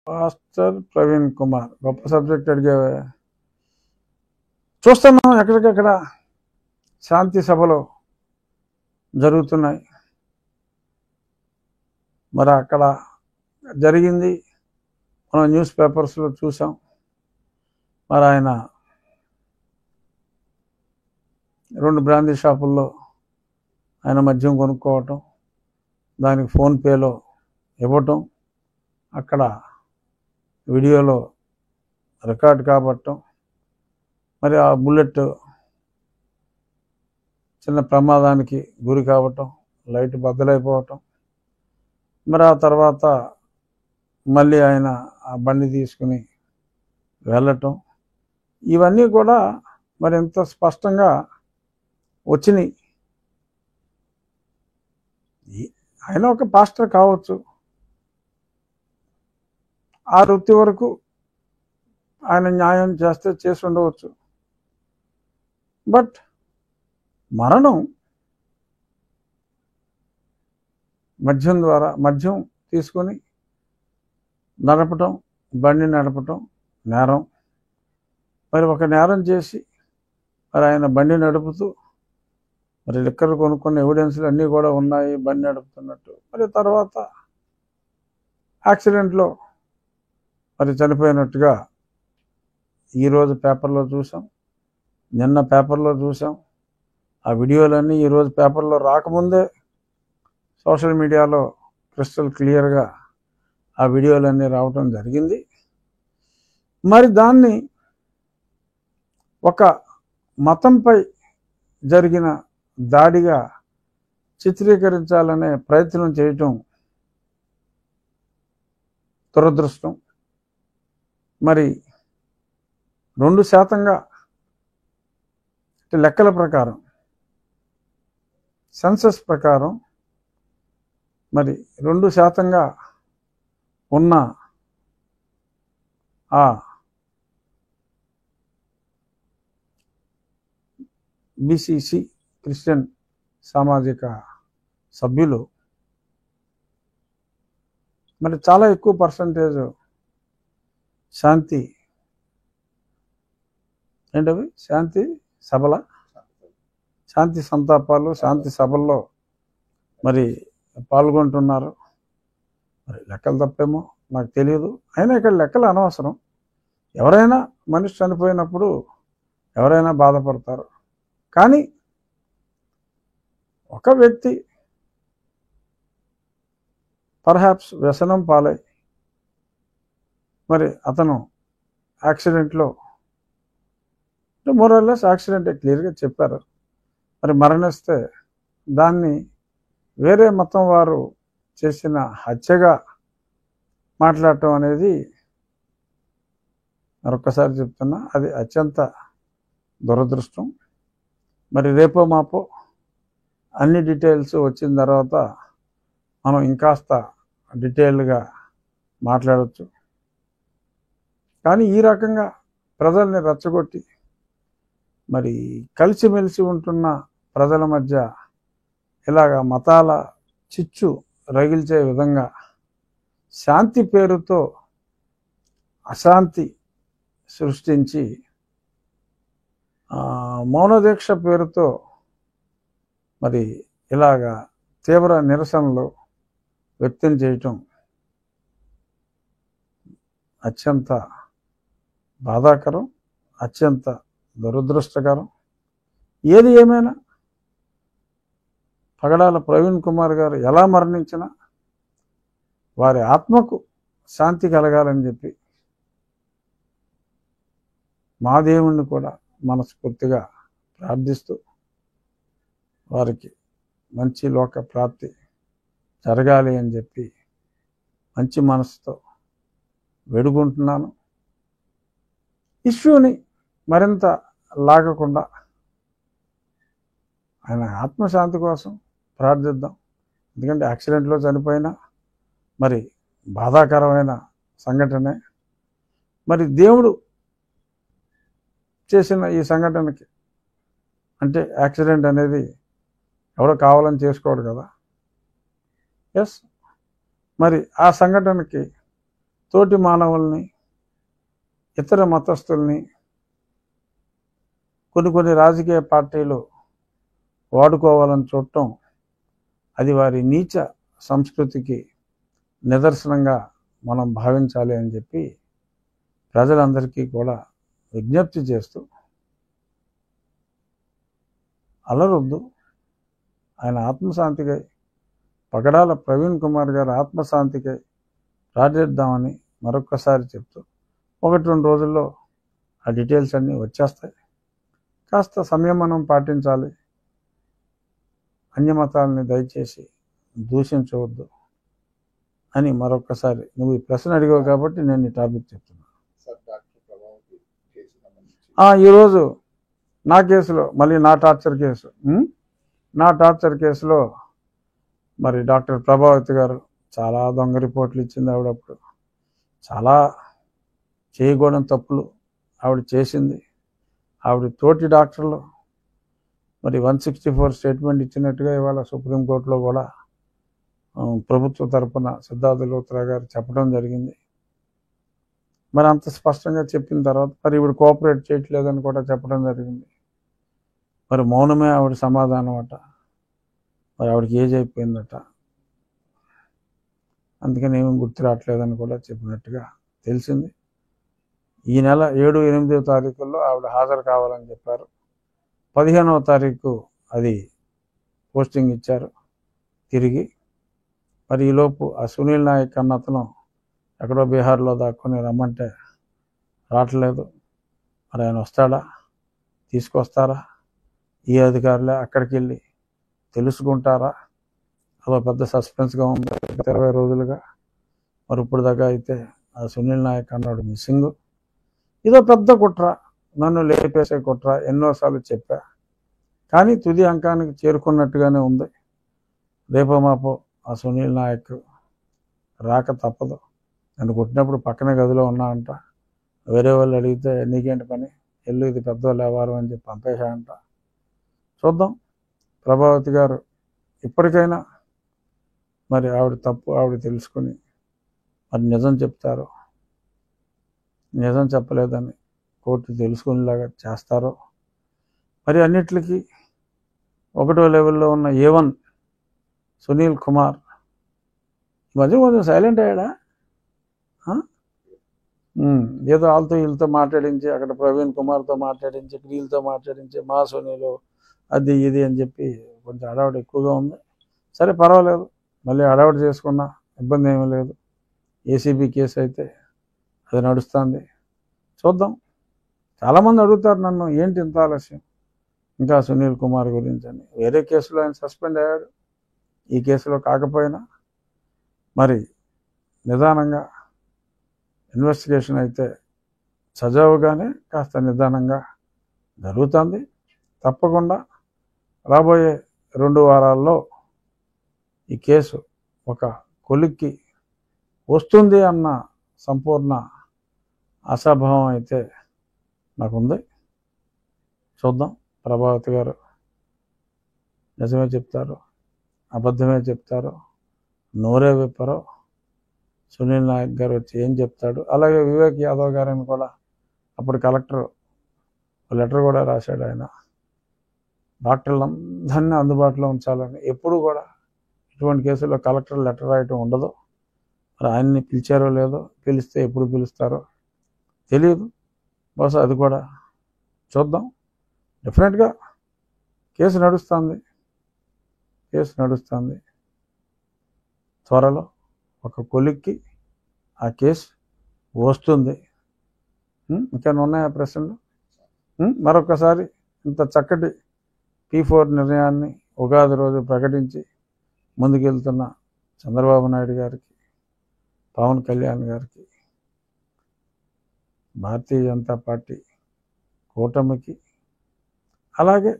Pastor Praveen Kumar, గొప్ప subject అడిగావే. చూస్తున్నాం ఎక్కడికక్కడ శాంతి సభలు జరుగుతున్నాయి. మరి అక్కడ జరిగింది మనం న్యూస్ పేపర్స్లో చూసాం. మరి ఆయన 2 బ్రాందీ షాపుల్లో ఆయన మద్యం కొనుక్కోవటం, దానికి ఫోన్పేలో ఇవ్వటం, అక్కడ వీడియోలో రికార్డ్ కాబట్టం, మరి ఆ బుల్లెట్ చిన్న ప్రమాదానికి గురి కావటం, లైట్ బద్దలైపోవటం, మరి ఆ తర్వాత మళ్ళీ ఆయన ఆ బండి తీసుకుని వెళ్ళటం, ఇవన్నీ కూడా మరి ఎంత స్పష్టంగా వచ్చినాయి. ఆయన ఒక పాస్టర్ కావచ్చు, ఆ వృత్తి వరకు ఆయన న్యాయం చేసి ఉండవచ్చు. బట్ మరణం మద్యం తీసుకొని నడపటం, బండి నడపటం నేరం. మరి ఒక నేరం చేసి మరి ఆయన బండి నడుపుతూ మరి లిక్కర్ కొనుక్కున్న ఎవిడెన్స్లు అన్నీ కూడా ఉన్నాయి బండి నడుపుతున్నట్టు. మరి తర్వాత యాక్సిడెంట్లో మరి చనిపోయినట్టుగా ఈరోజు పేపర్లో చూసాం, నిన్న పేపర్లో చూసాం. ఆ వీడియోలన్నీ ఈరోజు పేపర్లో రాకముందే సోషల్ మీడియాలో క్రిస్టల్ క్లియర్గా ఆ వీడియోలన్నీ రావటం జరిగింది. మరి దాన్ని ఒక మతంపై జరిగిన దాడిగా చిత్రీకరించాలనే ప్రయత్నం చేయటం దురదృష్టం. మరి 2% లెక్కల ప్రకారం, సెన్సస్ ప్రకారం మరి 2% ఉన్న ఆ బీసీసీ క్రిస్టియన్ సామాజిక సభ్యులు మరి చాలా ఎక్కువ పర్సంటేజ్ శాంతి శాంతి సంతాపాలు, శాంతి సభల్లో మరి పాల్గొంటున్నారు. మరి లెక్కలు తప్పేమో నాకు తెలియదు. అయినా ఇక్కడ లెక్కలు అనవసరం. ఎవరైనా మనిషి చనిపోయినప్పుడు ఎవరైనా బాధపడతారు. కానీ ఒక వ్యక్తి పర్హాప్స్ వ్యసనం పాలై మరి అతను యాక్సిడెంట్లో, మోరల్లెస్ యాక్సిడెంట్ క్లియర్గా చెప్పారు, మరి మరణిస్తే దాన్ని వేరే మతం వారు చేసిన హత్యగా మాట్లాడటం అనేది మరొకసారి చెప్తున్నా, అది అత్యంత దురదృష్టం. మరి రేపో మాపో అన్ని డీటెయిల్స్ వచ్చిన తర్వాత మనం ఇంకాస్త డీటెయిల్గా మాట్లాడవచ్చు. కానీ ఈ రకంగా ప్రజల్ని రెచ్చగొట్టి మరి కలిసిమెలిసి ఉంటున్న ప్రజల మధ్య ఇలాగ మతాల చిచ్చు రగిల్చే విధంగా శాంతి పేరుతో అశాంతి సృష్టించి మౌనదీక్ష పేరుతో మరి ఇలాగా తీవ్ర నిరసనలు వ్యక్తం చేయటం అత్యంత బాధాకరం, అత్యంత దురదృష్టకరం. ఏది ఏమైనా పగడాల ప్రవీణ్ కుమార్ గారు ఎలా మరణించినా వారి ఆత్మకు శాంతి కలగాలని చెప్పి మా దేవుణ్ణి కూడా మనస్ఫూర్తిగా ప్రార్థిస్తూ వారికి మంచి లోక ప్రాప్తి జరగాలి అని చెప్పి మంచి మనసుతో వేడుకుంటున్నాను. ఇష్యూని మరింత లాగకుండా ఆయన ఆత్మశాంతి కోసం ప్రార్థిద్దాం. ఎందుకంటే యాక్సిడెంట్లో చనిపోయినా మరి బాధాకరమైన సంఘటనే. మరి దేవుడు చేసిన ఈ సంఘటనకి, అంటే యాక్సిడెంట్ అనేది ఎవడో కావాలని చేసుకోడు కదా. ఎస్, మరి ఆ సంఘటనకి తోటి మానవుల్ని, ఇతర మతస్థుల్ని కొన్ని రాజకీయ పార్టీలు వాడుకోవాలని చూడటం అది వారి నీచ సంస్కృతికి నిదర్శనంగా మనం భావించాలి అని చెప్పి ప్రజలందరికీ కూడా విజ్ఞప్తి చేస్తూ, అల్లరొద్దు, ఆయన ఆత్మశాంతికై, పగడాల ప్రవీణ్ కుమార్ గారి ఆత్మశాంతికై ప్రార్థిద్దామని మరొక్కసారి చెప్తూ 1-2 రోజుల్లో ఆ డీటెయిల్స్ అన్నీ వచ్చేస్తాయి. కాస్త సంయమనం పాటించాలి. అన్యమతాలని దయచేసి దూషించవద్దు అని మరొక్కసారి, నువ్వు ఈ ప్రశ్న అడిగావు కాబట్టి నేను ఈ టాపిక్ చెప్తున్నాను. ఈరోజు నా కేసులో మళ్ళీ నా టార్చర్ కేసులో మరి డాక్టర్ ప్రభావతి గారు చాలా దొంగ రిపోర్ట్లు ఇచ్చింది. ఆవిడప్పుడు చాలా చేయకూడని తప్పులు ఆవిడ చేసింది. ఆవిడ తోటి డాక్టర్లు మరి 164 స్టేట్మెంట్ ఇచ్చినట్టుగా ఇవాళ సుప్రీంకోర్టులో కూడా ప్రభుత్వ తరపున సిద్ధార్థ లూత్రా గారు చెప్పడం జరిగింది. మరి అంత స్పష్టంగా చెప్పిన తర్వాత మరి ఈవిడ కోఆపరేట్ చేయట్లేదని కూడా చెప్పడం జరిగింది. మరి మౌనమే ఆవిడ సమాధానం అట. మరి ఆవిడకి ఏజ్ అయిపోయిందట, అందుకని ఏమీ గుర్తు రావట్లేదని కూడా చెప్పినట్టుగా తెలిసింది. ఈ నెల 7, 8వ తారీఖుల్లో ఆవిడ హాజరు కావాలని చెప్పారు. 15వ తారీఖు అది పోస్టింగ్ ఇచ్చారు తిరిగి. మరి ఈలోపు ఆ సునీల్ నాయక్ అన్న అతను ఎక్కడో బీహార్లో దాక్కుని రమ్మంటే రావట్లేదు. మరి ఆయన వస్తాడా, తీసుకొస్తారా, ఈ అధికారులే అక్కడికి వెళ్ళి తెలుసుకుంటారా? అదో పెద్ద సస్పెన్స్గా ఉంది 20 రోజులుగా. మరి ఇప్పుడు దాకా అయితే ఆ సునీల్ నాయక్ అన్నాడు మిస్సింగ్. ఇదో పెద్ద కుట్ర, నన్ను లేపేసే కుట్ర, ఎన్నోసార్లు చెప్పా. కానీ తుది అంకానికి చేరుకున్నట్టుగానే ఉంది. రేపో మాపో ఆ సునీల్ నాయక్ రాక తప్పదు. నన్ను కొట్టినప్పుడు పక్కనే గదిలో ఉన్నా అంట. వేరే వాళ్ళు అడిగితే నీకేంటి పని, ఎల్లు, ఇది పెద్దవాళ్ళు ఎవరు అని చెప్పి పంపేశా అంట. చూద్దాం, ప్రభావతి గారు ఇప్పటికైనా మరి ఆవిడ తప్పు ఆవిడ తెలుసుకుని మరి నిజం చెప్తారో, నిజం చెప్పలేదని కోర్టు తెలుసుకునేలాగా చేస్తారో. మరి అన్నిటికీ 1వ లెవెల్లో ఉన్న A1 సునీల్ కుమార్ ఈ మధ్య కొంచెం సైలెంట్ అయ్యాడా? ఏదో వాళ్ళతో వీళ్ళతో మాట్లాడించి, అక్కడ ప్రవీణ్ కుమార్తో మాట్లాడించి, ఇక్కడ వీళ్ళతో మాట్లాడించి, మా సునీలు అది ఇది అని చెప్పి కొంచెం హడావుడి ఎక్కువగా ఉంది. సరే పర్వాలేదు, మళ్ళీ హడావుడి చేసుకున్నా ఇబ్బంది ఏమీ లేదు. ఏసీబీ కేసు అయితే అది నడుస్తుంది. చూద్దాం. చాలామంది అడుగుతారు నన్ను, ఏంటి ఇంత ఆలస్యం ఇంకా సునీల్ కుమార్ గురించి అని. వేరే కేసులో ఆయన సస్పెండ్ అయ్యాడు, ఈ కేసులో కాకపోయినా మరి నిదానంగా ఇన్వెస్టిగేషన్ అయితే సజావుగానే కాస్త నిదానంగా జరుగుతుంది. తప్పకుండా రాబోయే 2 వారాల్లో ఈ కేసు ఒక కొలిక్కి వస్తుంది అన్న సంపూర్ణ ఆశాభావం అయితే నాకుంది. చూద్దాం, ప్రభావతి గారు నిజమే చెప్తారో అబద్ధమే చెప్తారో, నోరే విప్పరో, సునీల్ నాయక్ గారు వచ్చి ఏం చెప్తాడు. అలాగే వివేక్ యాదవ్ గారిని కూడా అప్పుడు కలెక్టర్ లెటర్ కూడా రాశాడు. ఆయన డాక్టర్లందరినీ అందుబాటులో ఉంచాలని. ఎప్పుడు కూడా ఇటువంటి కేసుల్లో కలెక్టర్ లెటర్ రాయటం ఉండదు. మరి ఆయన్ని పిలిచారో లేదో, పిలిస్తే ఎప్పుడు పిలుస్తారో తెలియదు. బహుశా అది కూడా చూద్దాం. డెఫినెట్గా కేసు నడుస్తుంది. త్వరలో ఒక కొలిక్కి ఆ కేసు వస్తుంది. ఇంకేమైనా ఉన్నాయా ప్రశ్నలు? మరొకసారి ఇంత చక్కటి P4 నిర్ణయాన్ని ఉగాది రోజు ప్రకటించి ముందుకెళ్తున్న చంద్రబాబు నాయుడు గారికి, పవన్ కళ్యాణ్ గారికి, భారతీయ జనతా పార్టీ కూటమికి, అలాగే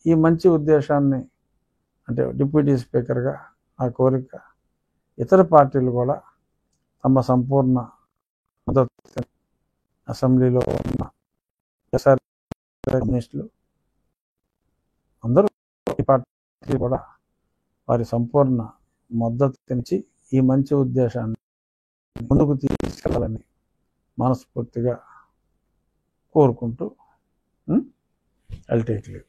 ఈ మంచి ఉద్దేశాన్ని అంటే డిప్యూటీ స్పీకర్గా ఆ కోరిక ఇతర పార్టీలు కూడా తమ సంపూర్ణ మద్దతు, అసెంబ్లీలో ఉన్న కమ్యూనిస్టులు అందరూ ఈ పార్టీ కూడా వారి సంపూర్ణ మద్దతు ఇచ్చి ఈ మంచి ఉద్దేశాన్ని ముందుకు తీసుకెళ్ళాలని మనస్ఫూర్తిగా కోరుకుంటూ ఐల్ టేక్ లీవ్.